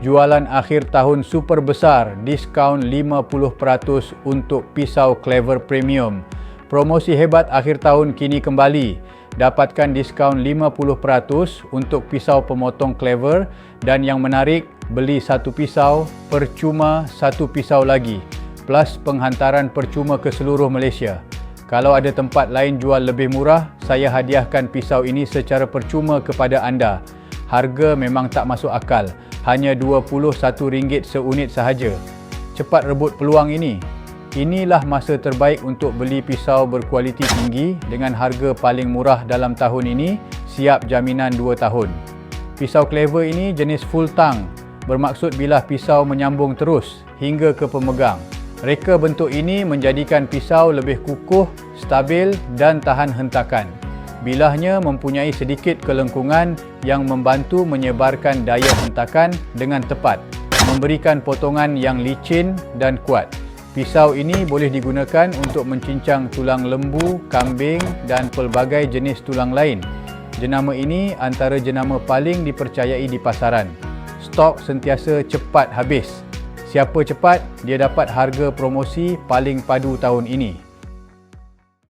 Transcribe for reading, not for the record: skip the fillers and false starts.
Jualan akhir tahun super besar, diskaun 50% untuk pisau Clever Premium. Promosi hebat akhir tahun kini kembali. Dapatkan diskaun 50% untuk pisau pemotong Clever dan yang menarik, beli satu pisau, percuma satu pisau lagi. Plus penghantaran percuma ke seluruh Malaysia. Kalau ada tempat lain jual lebih murah, saya hadiahkan pisau ini secara percuma kepada anda. Harga memang tak masuk akal, hanya RM21 seunit sahaja. Cepat rebut peluang ini. Inilah masa terbaik untuk beli pisau berkualiti tinggi dengan harga paling murah dalam tahun ini, siap jaminan 2 tahun. Pisau Clever ini jenis full tang, bermaksud bilah pisau menyambung terus hingga ke pemegang. Reka bentuk ini menjadikan pisau lebih kukuh, stabil dan tahan hentakan. Bilahnya mempunyai sedikit kelengkungan yang membantu menyebarkan daya hentakan dengan tepat, memberikan potongan yang licin dan kuat. Pisau ini boleh digunakan untuk mencincang tulang lembu, kambing dan pelbagai jenis tulang lain. Jenama ini antara jenama paling dipercayai di pasaran. Stok sentiasa cepat habis. Siapa cepat, dia dapat harga promosi paling padu tahun ini.